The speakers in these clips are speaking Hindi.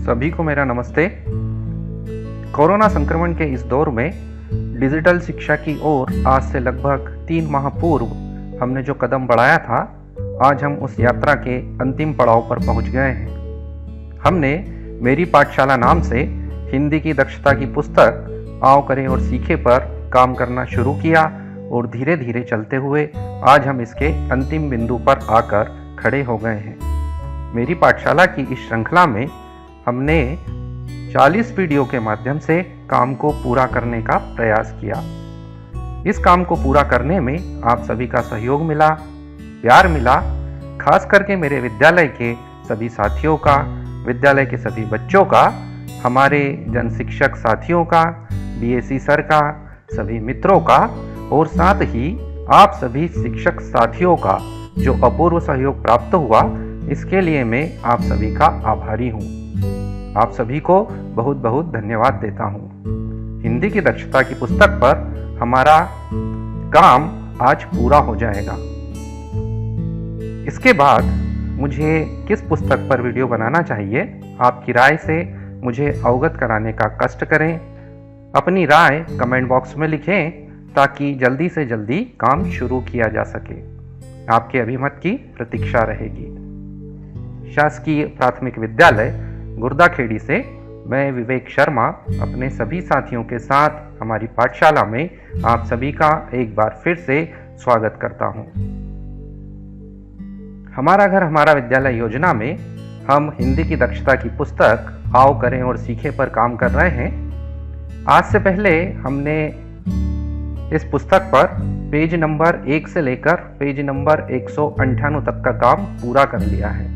सभी को मेरा नमस्ते। कोरोना संक्रमण के इस दौर में डिजिटल शिक्षा की ओर आज से लगभग 3 माह पूर्व हमने जो कदम बढ़ाया था, आज हम उस यात्रा के अंतिम पड़ाव पर पहुंच गए हैं। हमने मेरी पाठशाला नाम से हिंदी की दक्षता की पुस्तक आओ करें और सीखें पर काम करना शुरू किया और धीरे धीरे चलते हुए आज हम इसके अंतिम बिंदु पर आकर खड़े हो गए हैं। मेरी पाठशाला की इस श्रृंखला में हमने 40 वीडियो के माध्यम से काम को पूरा करने का प्रयास किया। इस काम को पूरा करने में आप सभी का सहयोग मिला, प्यार मिला, खास करके मेरे विद्यालय के सभी साथियों का, विद्यालय के सभी बच्चों का, हमारे जन शिक्षक साथियों का, बीएससी सर का, सभी मित्रों का और साथ ही आप सभी शिक्षक साथियों का जो अपूर्व सहयोग प्राप्त हुआ, इसके लिए मैं आप सभी का आभारी हूँ। आप सभी को बहुत बहुत धन्यवाद देता हूँ। हिंदी की दक्षता की पुस्तक पर हमारा काम आज पूरा हो जाएगा। इसके बाद मुझे किस पुस्तक पर वीडियो बनाना चाहिए, आपकी राय से मुझे अवगत कराने का कष्ट करें। अपनी राय कमेंट बॉक्स में लिखें ताकि जल्दी से जल्दी काम शुरू किया जा सके। आपके अभिमत की प्रतीक्षा रहेगी। शासकीय प्राथमिक विद्यालय गुर्दाखेड़ी से मैं विवेक शर्मा अपने सभी साथियों के साथ हमारी पाठशाला में आप सभी का एक बार फिर से स्वागत करता हूं। हमारा घर हमारा विद्यालय योजना में हम हिंदी की दक्षता की पुस्तक आओ करें और सीखें पर काम कर रहे हैं। आज से पहले हमने इस पुस्तक पर पेज नंबर 1 से लेकर पेज नंबर 198 तक का काम पूरा कर लिया है।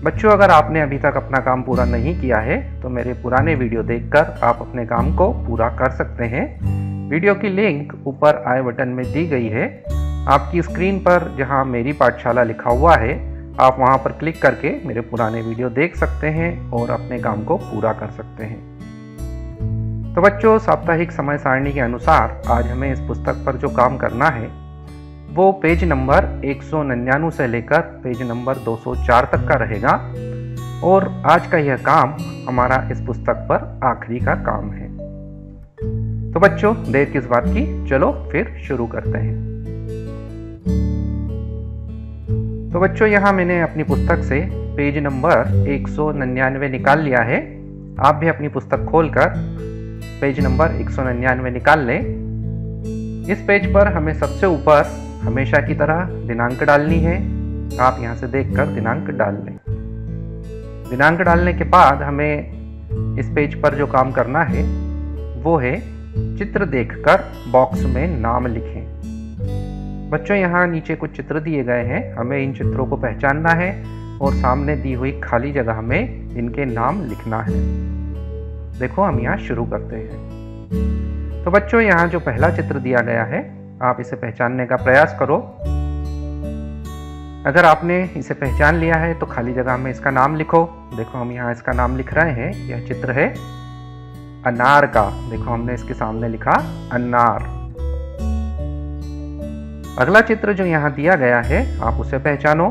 बच्चों, अगर आपने अभी तक अपना काम पूरा नहीं किया है तो मेरे पुराने वीडियो देखकर आप अपने काम को पूरा कर सकते हैं। वीडियो की लिंक ऊपर आई बटन में दी गई है। आपकी स्क्रीन पर जहां मेरी पाठशाला लिखा हुआ है, आप वहां पर क्लिक करके मेरे पुराने वीडियो देख सकते हैं और अपने काम को पूरा कर सकते हैं। तो बच्चों, साप्ताहिक समय सारणी के अनुसार आज हमें इस पुस्तक पर जो काम करना है वो पेज नंबर 199 से लेकर पेज नंबर 204 तक का रहेगा और आज का यह काम हमारा इस पुस्तक पर आखिरी का काम है। तो बच्चों, देर किस बात की, चलो फिर शुरू करते हैं। तो बच्चों, यहाँ मैंने अपनी पुस्तक से पेज नंबर 199 निकाल लिया है। आप भी अपनी पुस्तक खोलकर पेज नंबर 199 निकाल लें। इस पेज पर हमें सबसे ऊपर हमेशा की तरह दिनांक डालनी है। आप यहां से देखकर दिनांक डाल लें। दिनांक डालने के बाद हमें इस पेज पर जो काम करना है वो है चित्र देखकर बॉक्स में नाम लिखें। बच्चों, यहाँ नीचे कुछ चित्र दिए गए हैं, हमें इन चित्रों को पहचानना है और सामने दी हुई खाली जगह में इनके नाम लिखना है। देखो, हम यहाँ शुरू करते हैं। तो बच्चों, यहाँ जो पहला चित्र दिया गया है, आप इसे पहचानने का प्रयास करो। अगर आपने इसे पहचान लिया है तो खाली जगह में इसका नाम लिखो। देखो, हम यहाँ इसका नाम लिख रहे हैं। यह चित्र है अनार का। देखो, हमने इसके सामने लिखा अनार। अगला चित्र जो यहाँ दिया गया है, आप उसे पहचानो।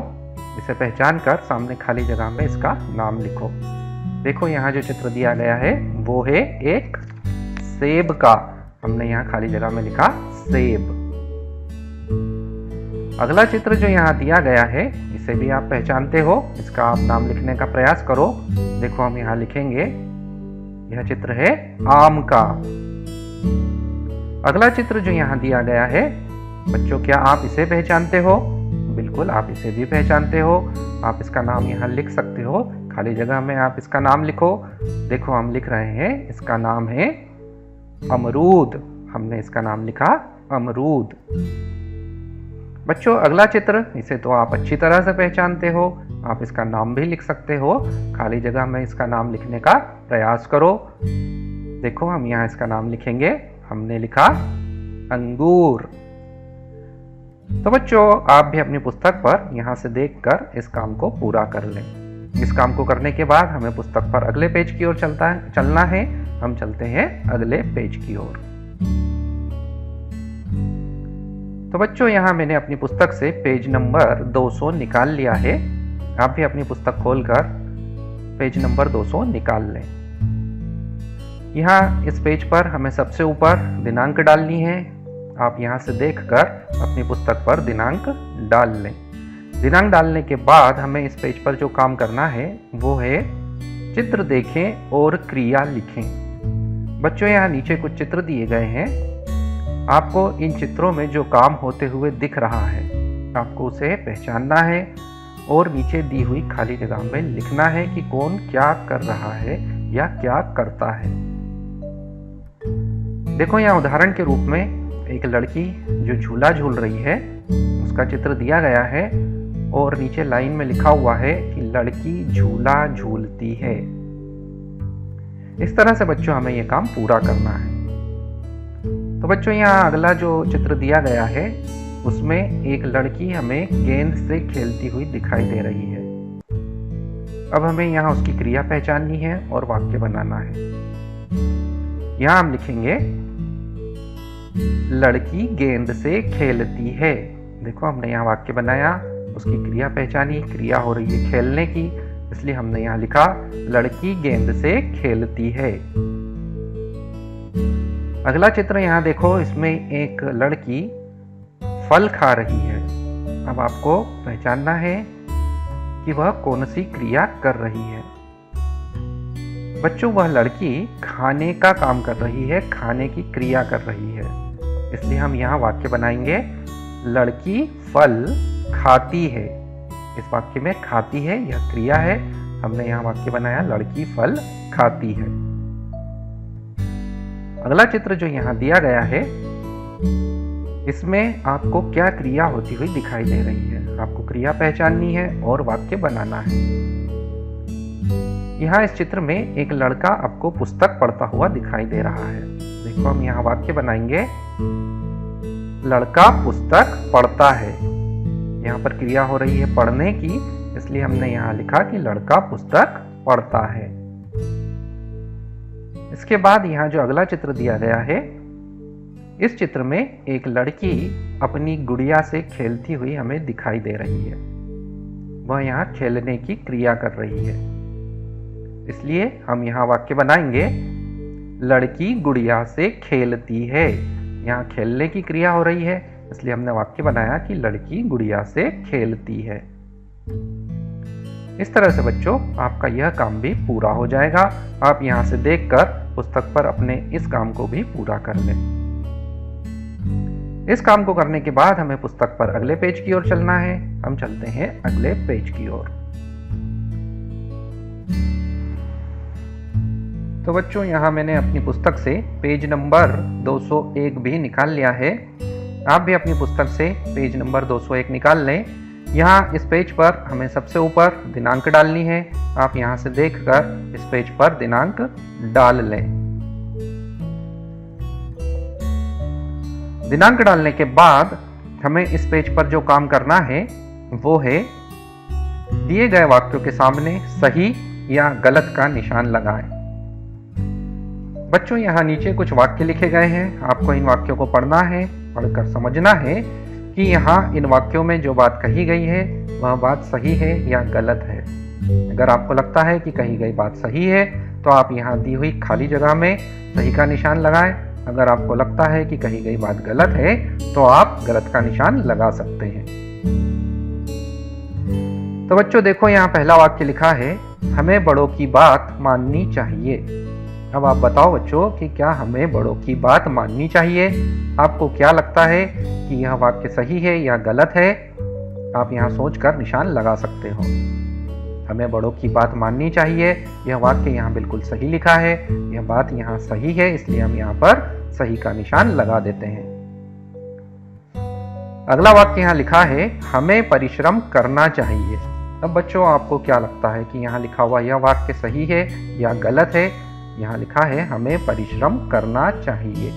इसे पहचान कर सामने खाली जगह में इसका नाम लिखो। देखो, यहाँ जो चित्र दिया गया है वो है एक सेब का। हमने यहाँ खाली जगह में लिखा सेब। अगला चित्र जो यहाँ दिया गया है, इसे भी आप पहचानते हो। इसका आप नाम लिखने का प्रयास करो। देखो, हम यहाँ लिखेंगे, यह चित्र है आम का। अगला चित्र जो यहाँ दिया गया है, बच्चों, क्या आप इसे पहचानते हो? बिल्कुल, आप इसे भी पहचानते हो। आप इसका नाम यहाँ लिख सकते हो। खाली जगह में आप इसका नाम लिखो। देखो, हम लिख रहे हैं, इसका नाम है अमरूद। हमने इसका नाम लिखा अमरूद। बच्चों, अगला चित्र, इसे तो आप अच्छी तरह से पहचानते हो। आप इसका नाम भी लिख सकते हो। खाली जगह में इसका नाम लिखने का प्रयास करो। देखो, हम यहाँ इसका नाम लिखेंगे। हमने लिखा अंगूर। तो बच्चों, आप भी अपनी पुस्तक पर यहाँ से देखकर इस काम को पूरा कर लें। इस काम को करने के बाद हमें पुस्तक पर अगले पेज की ओर चलना है। हम चलते हैं अगले पेज की ओर। तो बच्चों, यहाँ मैंने अपनी पुस्तक से पेज नंबर 200 निकाल लिया है। आप भी अपनी पुस्तक खोलकर पेज नंबर 200 निकाल लें। यहाँ इस पेज पर हमें सबसे ऊपर दिनांक डालनी है। आप यहाँ से देखकर अपनी पुस्तक पर दिनांक डाल लें। दिनांक डालने के बाद हमें इस पेज पर जो काम करना है वो है चित्र देखें और क्रिया लिखें। बच्चों, यहाँ नीचे कुछ चित्र दिए गए हैं। आपको इन चित्रों में जो काम होते हुए दिख रहा है आपको उसे पहचानना है और नीचे दी हुई खाली जगह में लिखना है कि कौन क्या कर रहा है या क्या करता है। देखो, यहाँ उदाहरण के रूप में एक लड़की जो झूला झूल रही है उसका चित्र दिया गया है और नीचे लाइन में लिखा हुआ है कि लड़की झूला झूलती है। इस तरह से बच्चों हमें यह काम पूरा करना है। तो बच्चों, यहाँ अगला जो चित्र दिया गया है उसमें एक लड़की हमें गेंद से खेलती हुई दिखाई दे रही है। अब हमें यहाँ उसकी क्रिया पहचाननी है और वाक्य बनाना है। यहाँ हम लिखेंगे लड़की गेंद से खेलती है। देखो, हमने यहाँ वाक्य बनाया, उसकी क्रिया पहचानी। क्रिया हो रही है खेलने की, इसलिए हमने यहाँ लिखा लड़की गेंद से खेलती है। अगला चित्र यहाँ देखो, इसमें एक लड़की फल खा रही है। अब आपको पहचानना है कि वह कौन सी क्रिया कर रही है। बच्चों, वह लड़की खाने का काम कर रही है, खाने की क्रिया कर रही है, इसलिए हम यहाँ वाक्य बनाएंगे लड़की फल खाती है। इस वाक्य में खाती है यह क्रिया है, हमने यहाँ वाक्य बनाया लड़की फल खाती है। अगला चित्र जो यहाँ दिया गया है इसमें आपको क्या क्रिया होती हुई दिखाई दे रही है। आपको क्रिया पहचाननी है और वाक्य बनाना है। यहाँ इस चित्र में एक लड़का आपको पुस्तक पढ़ता हुआ दिखाई दे रहा है। देखो, हम यहाँ वाक्य बनाएंगे लड़का पुस्तक पढ़ता है। यहाँ पर क्रिया हो रही है पढ़ने की, इसलिए हमने यहाँ लिखा कि लड़का पुस्तक पढ़ता है। इसके बाद यहाँ जो अगला चित्र दिया गया है, इस चित्र में एक लड़की अपनी गुड़िया से खेलती हुई हमें दिखाई दे रही है। वह यहाँ खेलने की क्रिया कर रही है, इसलिए हम यहाँ वाक्य बनाएंगे लड़की गुड़िया से खेलती है। यहाँ खेलने की क्रिया हो रही है, इसलिए हमने वाक्य बनाया कि लड़की गुड़िया से खेलती है। इस तरह से बच्चों आपका यह काम भी पूरा हो जाएगा। आप यहाँ से देखकर पुस्तक पर अपने इस काम को भी पूरा कर लें। इस काम को करने के बाद हमें पुस्तक पर अगले पेज की ओर चलना है। हम चलते हैं अगले पेज की ओर। तो बच्चों, यहाँ मैंने अपनी पुस्तक से पेज नंबर 201 भी निकाल लिया है। आप भी अपनी पुस्तक से पेज नंबर 201 निकाल लें। यहाँ इस पेज पर हमें सबसे ऊपर दिनांक डालनी है। आप यहाँ से देखकर इस पेज पर दिनांक डाल लें। दिनांक डालने के बाद हमें इस पेज पर जो काम करना है वो है दिए गए वाक्यों के सामने सही या गलत का निशान लगाएं। बच्चों, यहाँ नीचे कुछ वाक्य लिखे गए हैं। आपको इन वाक्यों को पढ़ना है, पढ़कर समझना है कि यहाँ इन वाक्यों में जो बात कही गई है वह बात सही है या गलत है। अगर आपको लगता है कि कही गई बात सही है तो आप यहाँ दी हुई खाली जगह में सही का निशान लगाएं। अगर आपको लगता है कि कही गई बात गलत है तो आप गलत का निशान लगा सकते हैं। तो बच्चों देखो, यहाँ पहला वाक्य लिखा है हमें बड़ों की बात माननी चाहिए। अब आप बताओ बच्चों कि क्या हमें बड़ों की बात माननी चाहिए। आपको क्या लगता है कि यह वाक्य सही है या गलत है? आप यहाँ सोचकर निशान लगा सकते हो। हमें बड़ों की बात माननी चाहिए, यह वाक्य यहाँ बिल्कुल सही लिखा है। यह बात यहाँ सही है, इसलिए हम यहाँ पर सही का निशान लगा देते हैं। अगला वाक्य यहाँ लिखा है हमें परिश्रम करना चाहिए। अब बच्चों आपको क्या लगता है कि यहाँ लिखा हुआ यह वाक्य सही है या गलत है? यहाँ लिखा है हमें परिश्रम करना चाहिए।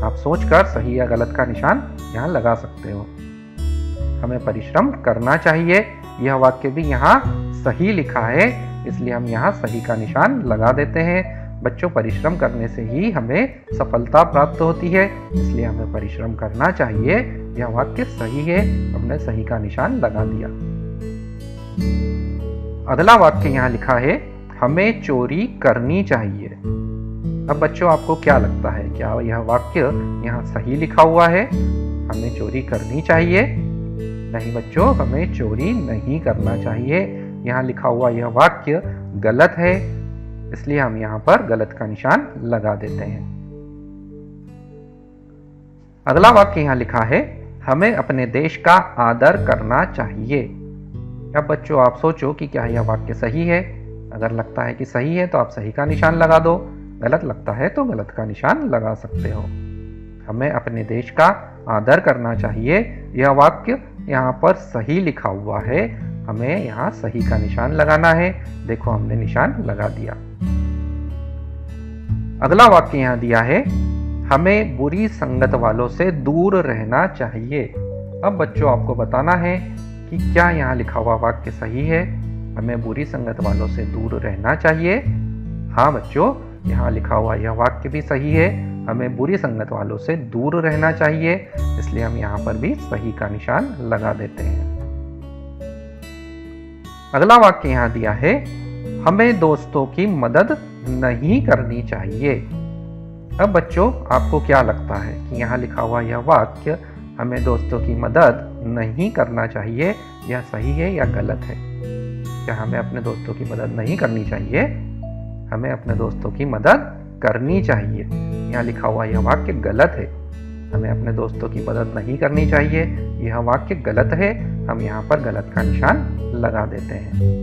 आप सोचकर सही या गलत का निशान यहाँ लगा सकते हो। हमें परिश्रम करना चाहिए, यह वाक्य भी यहाँ सही लिखा है, इसलिए हम यहाँ सही का निशान लगा देते हैं। बच्चों, परिश्रम करने से ही हमें सफलता प्राप्त होती है, इसलिए हमें परिश्रम करना चाहिए। यह वाक्य सही है, हमने सही का निशान लगा दिया। अगला वाक्य यहाँ लिखा है, हमें चोरी करनी चाहिए। अब बच्चों आपको क्या लगता है, क्या यह वाक्य यहाँ सही लिखा हुआ है? हमें चोरी करनी चाहिए? नहीं बच्चों, हमें चोरी नहीं करना चाहिए। यहाँ लिखा हुआ यह वाक्य गलत है, इसलिए हम यहाँ पर गलत का निशान लगा देते हैं। अगला वाक्य यहाँ लिखा है, हमें अपने देश का आदर करना चाहिए। अब बच्चों आप सोचो कि क्या यह वाक्य सही है? अगर लगता है कि सही है तो आप सही का निशान लगा दो, गलत लगता है तो गलत का निशान लगा सकते हो। हमें अपने देश का आदर करना चाहिए, यह वाक्य यहाँ पर सही लिखा हुआ है, हमें यहाँ सही का निशान लगाना है। देखो हमने निशान लगा दिया। अगला वाक्य यहाँ दिया है, हमें बुरी संगत वालों से दूर रहना चाहिए। अब बच्चों आपको बताना है कि क्या यहाँ लिखा हुआ वाक्य सही है, हमें बुरी संगत वालों से दूर रहना चाहिए। हाँ बच्चों, यहाँ लिखा हुआ यह वाक्य भी सही है, हमें बुरी संगत वालों से दूर रहना चाहिए, इसलिए हम यहाँ पर भी सही का निशान लगा देते हैं। अगला वाक्य यहाँ दिया है, हमें दोस्तों की मदद नहीं करनी चाहिए। अब बच्चों आपको क्या लगता है कि यहाँ लिखा हुआ यह वाक्य, हमें दोस्तों की मदद नहीं करना चाहिए, यह सही है या गलत है? क्या हमें अपने दोस्तों की मदद नहीं करनी चाहिए? हमें अपने दोस्तों की मदद करनी चाहिए। यहाँ लिखा हुआ यह वाक्य गलत है, हमें अपने दोस्तों की मदद नहीं करनी चाहिए, यह वाक्य गलत है, हम यहाँ पर गलत का निशान लगा देते हैं।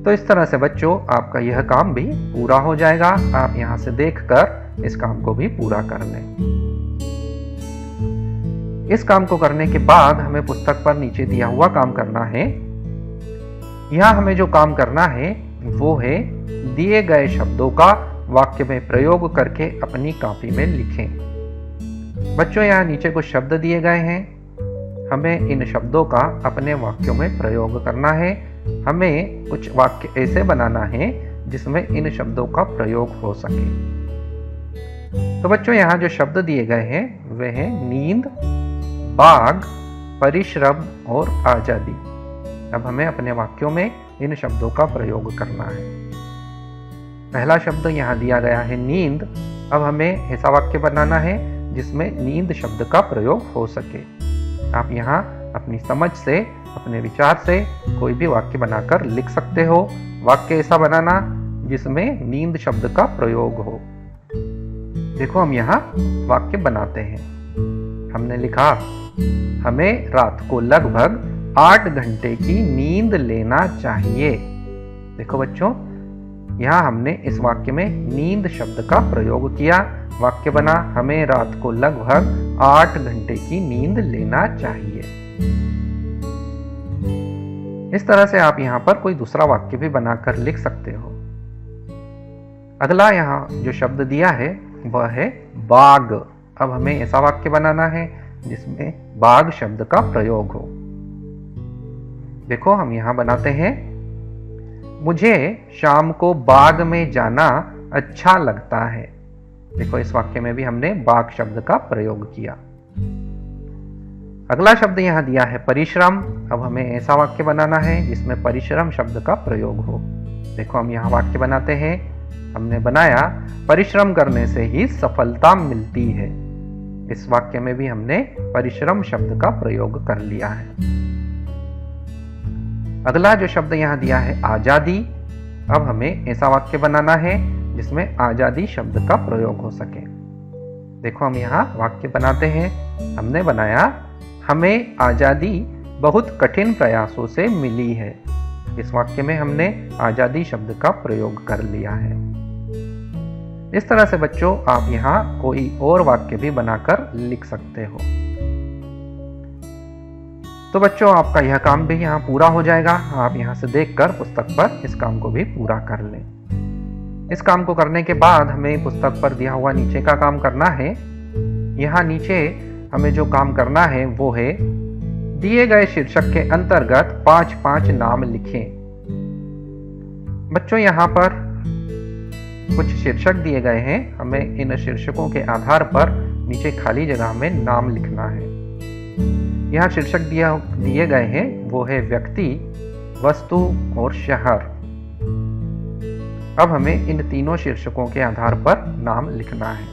तो इस तरह से बच्चों आपका यह काम भी पूरा हो जाएगा। आप यहाँ से देखकर इस काम को भी पूरा कर लें। इस काम को करने के बाद हमें पुस्तक पर नीचे दिया हुआ काम करना है। यहाँ हमें जो काम करना है वो है, दिए गए शब्दों का वाक्य में प्रयोग करके अपनी कॉपी में लिखें। बच्चों यहाँ नीचे कुछ शब्द दिए गए हैं, हमें इन शब्दों का अपने वाक्यों में प्रयोग करना है। हमें कुछ वाक्य ऐसे बनाना है जिसमें इन शब्दों का प्रयोग हो सके। तो बच्चों यहाँ जो शब्द दिए गए हैं वे हैं नींद, बाघ, परिश्रम और आजादी। अब हमें अपने वाक्यों में इन शब्दों का प्रयोग करना है। पहला शब्द यहाँ दिया गया है नींद। अब हमें ऐसा वाक्य बनाना है जिसमें नींद शब्द का प्रयोग हो सके। आप यहाँ अपनी समझ से, अपने विचार से कोई भी वाक्य बनाकर लिख सकते हो। वाक्य ऐसा बनाना जिसमें नींद शब्द का प्रयोग हो। देखो हम यहाँ वाक्य बनाते हैं। हमने लिखा, हमें रात को लगभग 8 घंटे की नींद लेना चाहिए। देखो बच्चों, यहाँ हमने इस वाक्य में नींद शब्द का प्रयोग किया। वाक्य बना, हमें रात को लगभग 8 घंटे की नींद लेना चाहिए। इस तरह से आप यहाँ पर कोई दूसरा वाक्य भी बनाकर लिख सकते हो। अगला यहाँ जो शब्द दिया है वह है बाघ। अब हमें ऐसा वाक्य बनाना है जिसमें बाघ शब्द का प्रयोग हो। देखो हम यहाँ बनाते हैं, मुझे शाम को बाग में जाना अच्छा लगता है। देखो इस वाक्य में भी हमने बाग शब्द का प्रयोग किया। अगला शब्द यहाँ दिया है परिश्रम। अब हमें ऐसा वाक्य बनाना है जिसमें परिश्रम शब्द का प्रयोग हो। देखो हम यहाँ वाक्य बनाते हैं। हमने बनाया, परिश्रम करने से ही सफलता मिलती है। इस वाक्य में भी हमने परिश्रम शब्द का प्रयोग कर लिया है। अगला जो शब्द यहाँ दिया है आजादी। अब हमें ऐसा वाक्य बनाना है जिसमें आजादी शब्द का प्रयोग हो सके। देखो हम यहाँ वाक्य बनाते हैं। हमने बनाया, हमें आजादी बहुत कठिन प्रयासों से मिली है। इस वाक्य में हमने आजादी शब्द का प्रयोग कर लिया है। इस तरह से बच्चों आप यहाँ कोई और वाक्य भी बनाकर लिख सकते हो। तो बच्चों आपका यह काम भी यहाँ पूरा हो जाएगा। आप यहाँ से देखकर पुस्तक पर इस काम को भी पूरा कर लें। इस काम को करने के बाद हमें पुस्तक पर दिया हुआ नीचे का काम करना है। यहाँ नीचे हमें जो काम करना है वो है, दिए गए शीर्षक के अंतर्गत 5-5 नाम लिखें। बच्चों यहाँ पर कुछ शीर्षक दिए गए हैं। हमें इन शीर्षकों के आधार पर नीचे खाली जगह में नाम लिखना है। यहाँ शीर्षक दिए गए हैं वो है व्यक्ति, वस्तु और शहर। अब हमें इन तीनों शीर्षकों के आधार पर नाम लिखना है।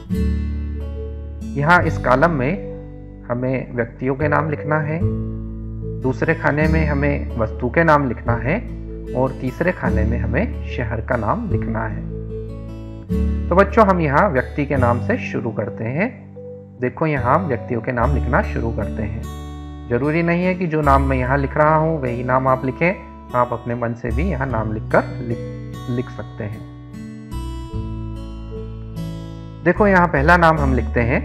यहाँ इस कॉलम में हमें व्यक्तियों के नाम लिखना है, दूसरे खाने में हमें वस्तु के नाम लिखना है और तीसरे खाने में हमें शहर का नाम लिखना है। तो बच्चों, हम यहाँ व्यक्ति के नाम से शुरू करते हैं। देखो, यहाँ हम व्यक्तियों के नाम लिखना शुरू करते हैं। जरूरी नहीं है कि जो नाम मैं यहाँ लिख रहा हूँ वही नाम आप लिखें, आप अपने मन से भी यहाँ नाम लिख सकते हैं। देखो, यहाँ पहला नाम हम लिखते हैं।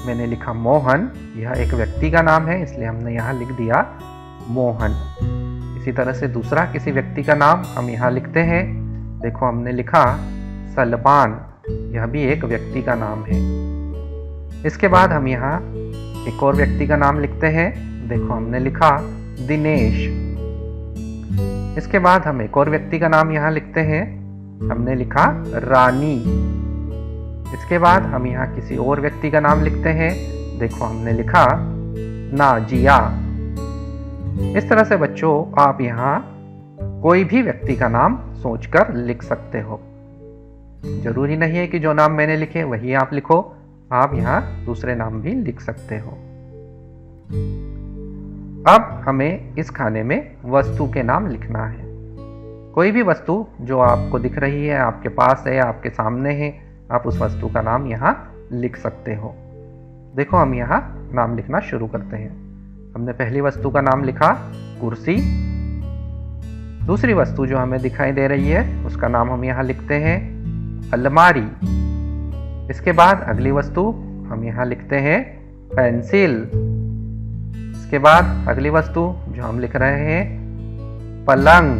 मैंने लिखा मोहन। यह एक व्यक्ति का नाम है, इसलिए हमने यहाँ लिख दिया मोहन। इसी तरह से दूसरा किसी व्यक्ति का नाम हम यहाँ लिखते हैं। देखो, हमने लिखा सलमान। यह भी एक व्यक्ति का नाम है। इसके बाद हम यहाँ एक और व्यक्ति का नाम लिखते हैं। देखो, हमने लिखा दिनेश। इसके बाद हम एक और व्यक्ति का नाम यहाँ लिखते हैं। हमने लिखा रानी। इसके बाद हम यहाँ किसी और व्यक्ति का नाम लिखते हैं। देखो, हमने लिखा नाजिया। इस तरह से बच्चों, आप यहाँ कोई भी व्यक्ति का नाम सोचकर लिख सकते हो। जरूरी नहीं है कि जो नाम मैंने लिखे वही आप लिखो, आप यहाँ दूसरे नाम भी लिख सकते हो। अब हमें इस खाने में वस्तु के नाम लिखना है। कोई भी वस्तु जो आपको दिख रही है, आपके पास है, आपके सामने है, आप उस वस्तु का नाम यहाँ लिख सकते हो। देखो, हम यहाँ नाम लिखना शुरू करते हैं। हमने पहली वस्तु का नाम लिखा कुर्सी। दूसरी वस्तु जो हमें दिखाई दे रही है उसका नाम हम यहाँ लिखते हैं अलमारी। इसके बाद अगली वस्तु हम यहाँ लिखते हैं पेंसिल। इसके बाद अगली वस्तु जो हम लिख रहे हैं पलंग।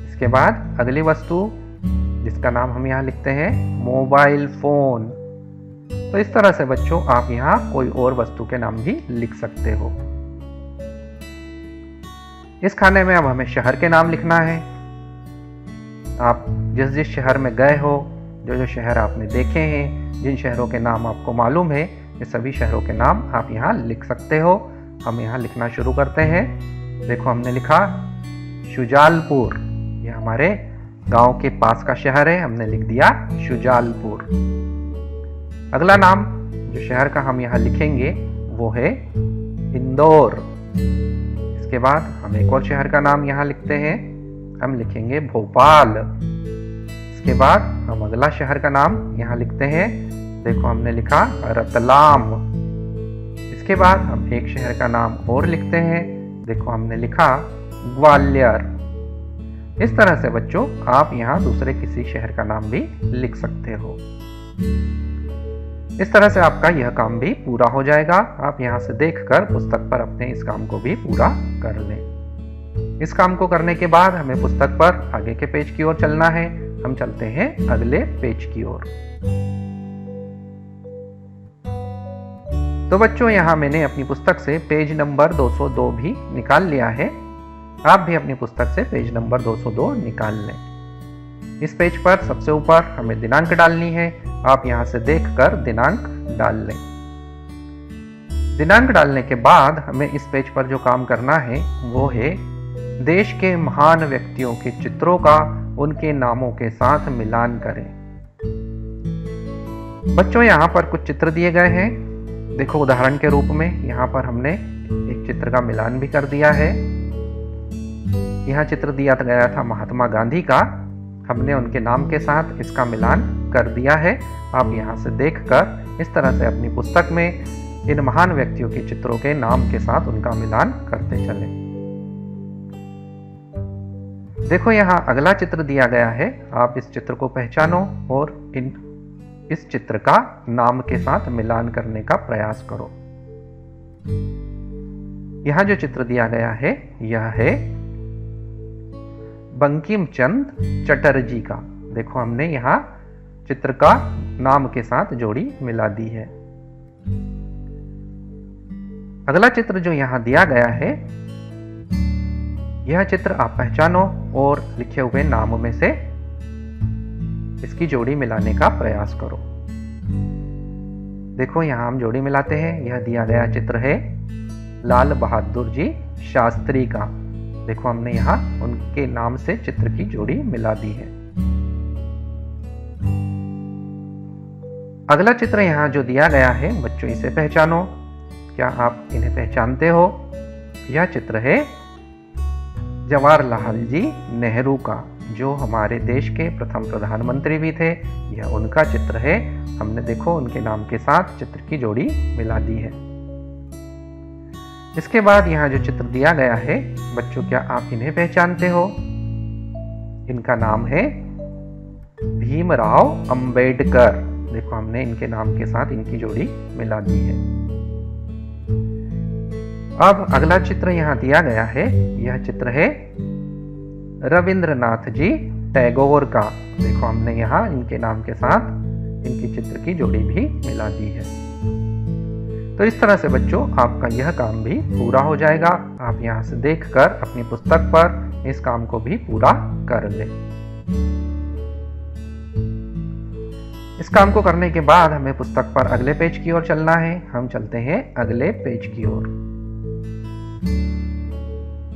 इसके बाद अगली वस्तु जिसका नाम हम यहाँ लिखते हैं मोबाइल फोन। तो इस तरह से बच्चों, आप यहाँ कोई और वस्तु के नाम भी लिख सकते हो। इस खाने में अब हमें शहर के नाम लिखना है। आप जिस जिस शहर में गए हो, जो जो शहर आपने देखे हैं, जिन शहरों के नाम आपको मालूम है, ये सभी शहरों के नाम आप यहाँ लिख सकते हो। हम यहाँ लिखना शुरू करते हैं। देखो, हमने लिखा शुजालपुर। ये हमारे गांव के पास का शहर है, हमने लिख दिया शुजालपुर। अगला नाम जो शहर का हम यहाँ लिखेंगे वो है इंदौर। इसके बाद हम एक और शहर का नाम यहाँ लिखते हैं, हम लिखेंगे भोपाल। इसके बाद हम अगला शहर का नाम यहाँ लिखते हैं। देखो, हमने लिखा रतलाम। इसके बाद हम एक शहर का नाम और लिखते हैं। देखो, हमने लिखा ग्वालियर। इस तरह से बच्चों, आप यहाँ दूसरे किसी शहर का नाम भी लिख सकते हो। इस तरह से आपका यह काम भी पूरा हो जाएगा। आप यहाँ से देखकर पुस्तक पर अपने इस काम को भी पूरा कर लें। इस काम को करने के बाद हमें पुस्तक पर आगे के पेज की ओर चलना है। हम चलते हैं अगले पेज की ओर। तो बच्चों, यहाँ मैंने अपनी पुस्तक से पेज नंबर 202 भी निकाल लिया है। आप भी अपनी पुस्तक से पेज नंबर 202 निकाल लें। इस पेज पर सबसे ऊपर हमें दिनांक डालनी है। आप यहाँ से देखकर दिनांक डाल लें। दिनांक डालने के बाद हमें इस पेज पर जो काम करना है वो है देश के महान व्यक्तियों के चित्रों का उनके नामों के साथ मिलान करें। बच्चों, यहाँ पर कुछ चित्र दिए गए हैं। देखो, उदाहरण के रूप में यहाँ पर हमने एक चित्र का मिलान भी कर दिया है। यहाँ चित्र दिया गया था महात्मा गांधी का, हमने उनके नाम के साथ इसका मिलान कर दिया है। आप यहाँ से देखकर इस तरह से अपनी पुस्तक में इन महान व्यक्तियों के चित्रों के नाम के साथ उनका मिलान करते चलें। देखो, यहाँ अगला चित्र दिया गया है। आप इस चित्र को पहचानो और इस चित्र का नाम के साथ मिलान करने का प्रयास करो। यहाँ जो चित्र दिया गया है यह है बंकिम चंद्र चटर्जी का। देखो, हमने यहाँ चित्र का नाम के साथ जोड़ी मिला दी है। अगला चित्र जो यहाँ दिया गया है, यह चित्र आप पहचानो और लिखे हुए नाम में से इसकी जोड़ी मिलाने का प्रयास करो। देखो, यहाँ हम जोड़ी मिलाते हैं। यह दिया गया चित्र है लाल बहादुर जी शास्त्री का। देखो हमने यहाँ उनके नाम से चित्र की जोड़ी मिला दी है। अगला चित्र यहाँ जो दिया गया है बच्चों, इसे पहचानो। क्या आप इन्हें पहचानते हो? यह चित्र है जवाहरलाल जी नेहरू का, जो हमारे देश के प्रथम प्रधानमंत्री भी थे। यह उनका चित्र है। हमने देखो उनके नाम के साथ चित्र की जोड़ी मिला दी है। इसके बाद यहाँ जो चित्र दिया गया है बच्चों, क्या आप इन्हें पहचानते हो? इनका नाम है भीमराव अंबेडकर। देखो हमने इनके नाम के साथ इनकी जोड़ी मिला दी है। अब अगला चित्र यहाँ दिया गया है। यह चित्र है रविंद्रनाथ जी टैगोर का। देखो हमने यहाँ इनके नाम के साथ इनकी चित्र की जोड़ी भी मिला दी है। तो इस तरह से बच्चों आपका यह काम भी पूरा हो जाएगा। आप यहाँ से देखकर अपनी पुस्तक पर इस काम को भी पूरा कर लें। इस काम को करने के बाद हमें पुस्तक पर अगले पेज की ओर चलना है। हम चलते हैं अगले पेज की ओर।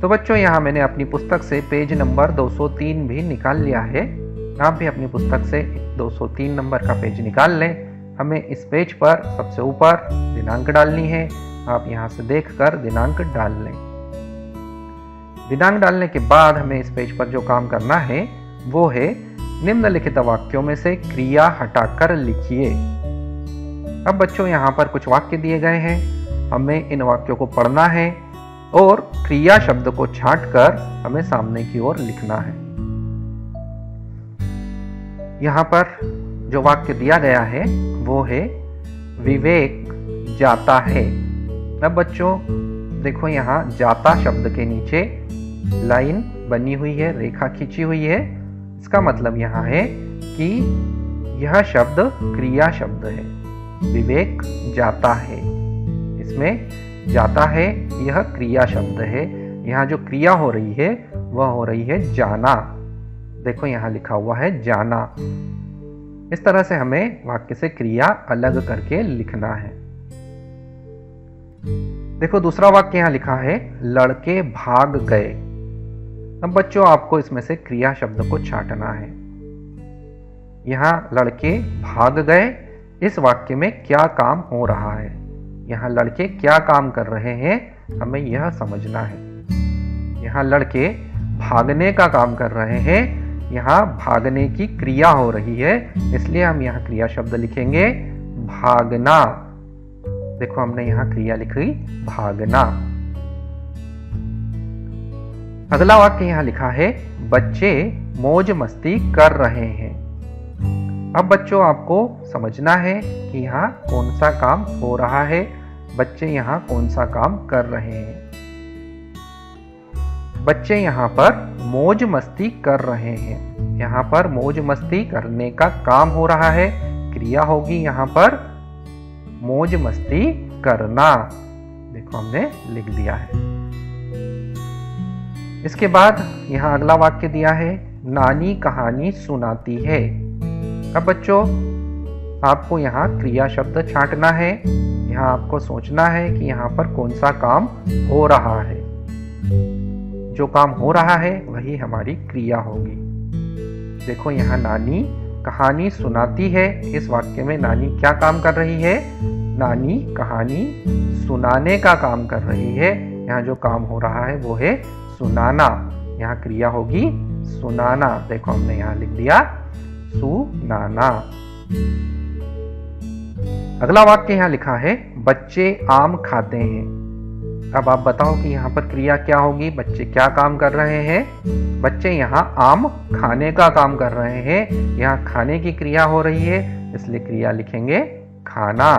तो बच्चों यहाँ मैंने अपनी पुस्तक से पेज नंबर 203 भी निकाल लिया है। आप भी अपनी पुस्तक से 203 नंबर का पेज निकाल लें। हमें इस पेज पर सबसे ऊपर दिनांक डालनी है। आप यहाँ से देखकर दिनांक डाल लें। दिनांक डालने के बाद हमें इस पेज पर जो काम करना है वो है निम्नलिखित वाक्यों में से क्रिया हटाकर लिखिए। अब बच्चों यहाँ पर कुछ वाक्य दिए गए हैं। हमें इन वाक्यों को पढ़ना है और क्रिया शब्द को छांटकर हमें सामने की ओर लिखना है। यहाँ पर जो वाक्य दिया गया है वो है विवेक जाता है। अब बच्चों देखो यहाँ जाता शब्द के नीचे लाइन बनी हुई है, रेखा खींची हुई है। इसका मतलब यहाँ है कि यह शब्द क्रिया शब्द है। विवेक जाता है, इसमें जाता है यह क्रिया शब्द है। यहाँ जो क्रिया हो रही है वह हो रही है जाना। देखो यहाँ लिखा हुआ है जाना। इस तरह से हमें वाक्य से क्रिया अलग करके लिखना है। देखो दूसरा वाक्य यहाँ लिखा है लड़के भाग गए। अब बच्चों आपको इसमें से क्रिया शब्द को छांटना है। यहाँ लड़के भाग गए, इस वाक्य में क्या काम हो रहा है? यहाँ लड़के क्या काम कर रहे हैं हमें यह समझना है। यहाँ लड़के भागने का काम कर रहे हैं। यहाँ भागने की क्रिया हो रही है, इसलिए हम यहाँ क्रिया शब्द लिखेंगे भागना। देखो हमने यहाँ क्रिया लिखी भागना। अगला वाक्य यहाँ लिखा है बच्चे मौज मस्ती कर रहे हैं। अब बच्चों आपको समझना है कि यहाँ कौन सा काम हो रहा है। बच्चे यहाँ कौन सा काम कर रहे हैं? बच्चे यहाँ पर मौज मस्ती कर रहे हैं। यहाँ पर मौज मस्ती करने का काम हो रहा है। क्रिया होगी यहाँ पर मौज मस्ती करना। देखो हमने लिख दिया है। इसके बाद यहाँ अगला वाक्य दिया है नानी कहानी सुनाती है। अब बच्चों आपको यहाँ क्रिया शब्द छांटना है। यहाँ आपको सोचना है कि यहाँ पर कौन सा काम हो रहा है। जो काम हो रहा है वही हमारी क्रिया होगी। देखो यहाँ नानी कहानी सुनाती है। इस वाक्य में नानी क्या काम कर रही है? नानी कहानी सुनाने का काम कर रही है। यहाँ जो काम हो रहा है वो है सुनाना। यहाँ क्रिया होगी सुनाना। देखो हमने यहाँ लिख दिया सुनाना। अगला वाक्य यहाँ लिखा है बच्चे आम खाते हैं। अब आप बताओ कि यहाँ पर क्रिया क्या होगी? बच्चे क्या काम कर रहे हैं? बच्चे यहाँ आम खाने का काम कर रहे हैं। यहाँ खाने की क्रिया हो रही है, इसलिए क्रिया लिखेंगे खाना।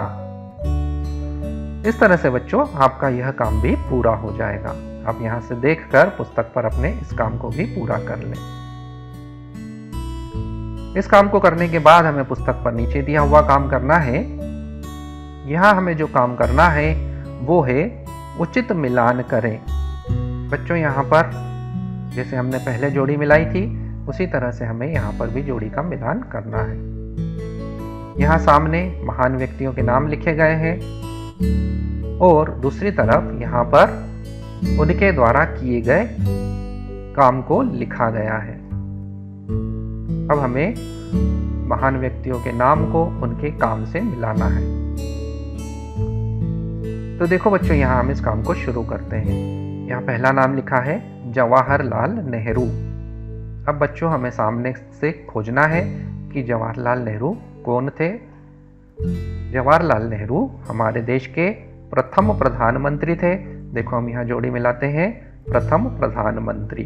इस तरह से बच्चों आपका यह काम भी पूरा हो जाएगा। आप यहाँ से देखकर पुस्तक पर अपने इस काम को भी पूरा कर लें। इस काम को करने के बाद हमें पुस्तक पर नीचे दिया हुआ काम करना है। यहाँ हमें जो काम करना है वो है उचित मिलान करें। बच्चों यहाँ पर जैसे हमने पहले जोड़ी मिलाई थी उसी तरह से हमें यहाँ पर भी जोड़ी का मिलान करना है। यहाँ सामने महान व्यक्तियों के नाम लिखे गए हैं और दूसरी तरफ यहाँ पर उनके द्वारा किए गए काम को लिखा गया है। अब हमें महान व्यक्तियों के नाम को उनके काम से मिलाना है। तो देखो बच्चों, यहाँ हम इस काम को शुरू करते हैं। यहाँ पहला नाम लिखा है जवाहरलाल नेहरू। अब बच्चों, हमें सामने से खोजना है कि जवाहरलाल नेहरू कौन थे। जवाहरलाल नेहरू हमारे देश के प्रथम प्रधानमंत्री थे। देखो, हम यहाँ जोड़ी मिलाते हैं, प्रथम प्रधानमंत्री।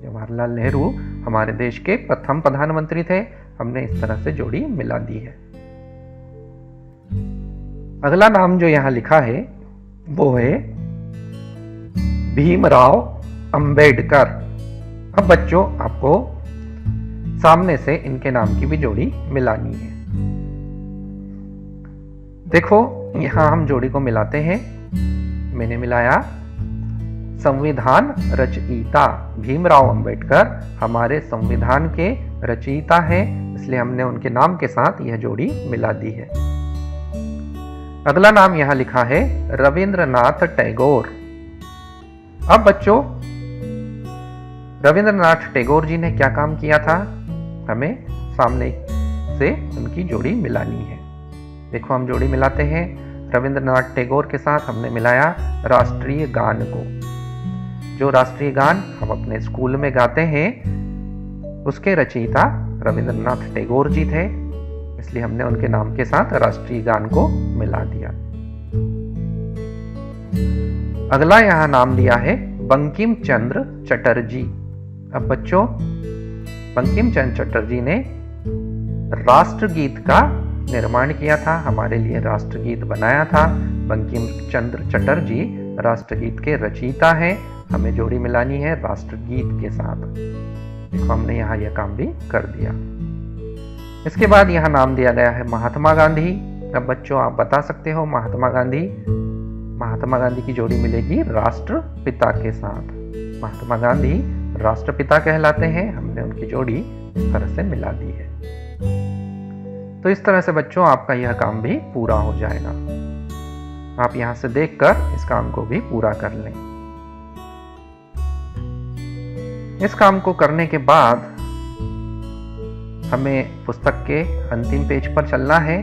जवाहरलाल नेहरू हमारे देश के प्रथम प्रधानमंत्री थे। हमने इस तरह से जोड़ी मिला दी है। अगला नाम जो यहाँ लिखा है वो है भीमराव अंबेडकर। अब बच्चों, आपको सामने से इनके नाम की भी जोड़ी मिलानी है। देखो, यहां हम जोड़ी को मिलाते हैं। मैंने मिलाया संविधान रचयिता। भीमराव अंबेडकर हमारे संविधान के रचयिता हैं, इसलिए हमने उनके नाम के साथ यह जोड़ी मिला दी है। अगला नाम यहां लिखा है रविंद्रनाथ टैगोर। अब बच्चों, रविंद्रनाथ टैगोर जी ने क्या काम किया था, हमें सामने से उनकी जोड़ी मिलानी है। देखो, हम जोड़ी मिलाते हैं। रविंद्रनाथ टैगोर के साथ हमने मिलाया राष्ट्रीय गान को। जो राष्ट्रीय गान हम अपने स्कूल में गाते हैं, उसके रचयिता रविंद्रनाथ टैगोर जी थे, इसलिए हमने उनके नाम के साथ राष्ट्रीय गान को मिला दिया। अगला यहाँ नाम लिया है बंकिम चंद्र चटर्जी। अब बच्चों, बंकिम चंद्र चटर्जी ने राष्ट्रगीत का निर्माण किया था, हमारे लिए राष्ट्रगीत बनाया था। बंकिम चंद्र चटर्जी राष्ट्रगीत के रचयिता हैं। हमें जोड़ी मिलानी है राष्ट्रगीत के साथ। देखो, हमने यहाँ यह काम भी कर दिया। इसके बाद यहाँ नाम दिया गया है महात्मा गांधी। अब बच्चों, आप बता सकते हो महात्मा गांधी की जोड़ी मिलेगी राष्ट्रपिता के साथ। महात्मा गांधी राष्ट्रपिता कहलाते हैं। हमने उनकी जोड़ी इस तरह से मिला दी है। तो इस तरह से बच्चों, आपका यह काम भी पूरा हो जाएगा। आप यहां से देखकर इस काम को भी पूरा कर लें। इस काम को करने के बाद हमें पुस्तक के अंतिम पेज पर चलना है।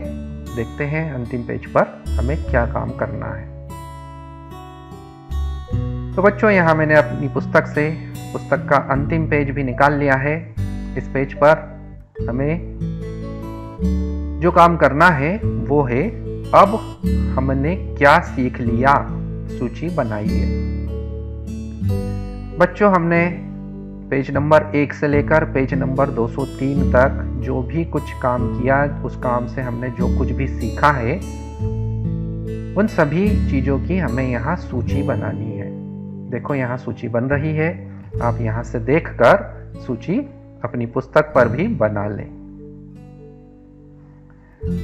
देखते हैं अंतिम पेज पर हमें क्या काम करना है। तो बच्चों, यहाँ मैंने अपनी पुस्तक का अंतिम पेज भी निकाल लिया है। इस पेज पर हमें जो काम करना है वो है, अब हमने क्या सीख लिया, सूची बनाइए। बच्चों, हमने पेज नंबर 1 से लेकर पेज नंबर 203 तक जो भी कुछ काम किया, उस काम से हमने जो कुछ भी सीखा है, उन सभी चीजों की हमें यहाँ सूची बनानी है। देखो, यहाँ सूची बन रही है। आप यहाँ से देखकर सूची अपनी पुस्तक पर भी बना लें।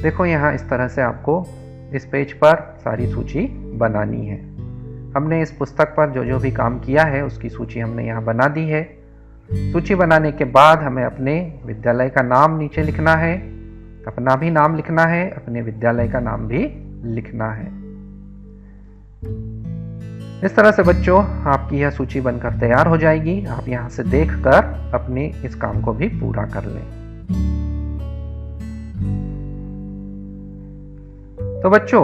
देखो, यहाँ इस तरह से आपको इस पेज पर सारी सूची बनानी है। हमने इस पुस्तक पर जो जो भी काम किया है उसकी सूची हमने यहाँ बना दी है। सूची बनाने के बाद हमें अपने विद्यालय का नाम नीचे लिखना है, अपना भी नाम लिखना है, अपने विद्यालय का नाम भी लिखना है। इस तरह से बच्चों, आपकी यह सूची बनकर तैयार हो जाएगी। आप यहाँ से देखकर अपने इस काम को भी पूरा कर लें। तो बच्चों,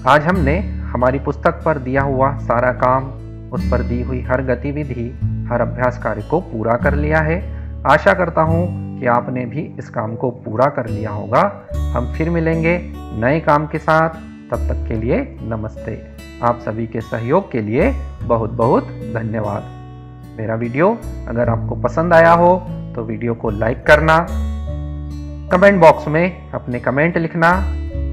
आज हमने हमारी पुस्तक पर दिया हुआ सारा काम, उस पर दी हुई हर गतिविधि, हर अभ्यास कार्य को पूरा कर लिया है। आशा करता हूँ कि आपने भी इस काम को पूरा कर लिया होगा। हम फिर मिलेंगे नए काम के साथ। तब तक के लिए नमस्ते। आप सभी के सहयोग के लिए बहुत बहुत धन्यवाद। मेरा वीडियो अगर आपको पसंद आया हो तो वीडियो को लाइक करना, कमेंट बॉक्स में अपने कमेंट लिखना,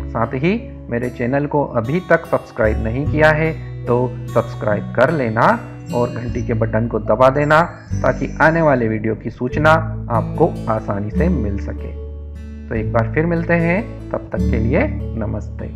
साथ ही मेरे चैनल को अभी तक सब्सक्राइब नहीं किया है तो सब्सक्राइब कर लेना और घंटी के बटन को दबा देना, ताकि आने वाले वीडियो की सूचना आपको आसानी से मिल सके। तो एक बार फिर मिलते हैं, तब तक के लिए नमस्ते।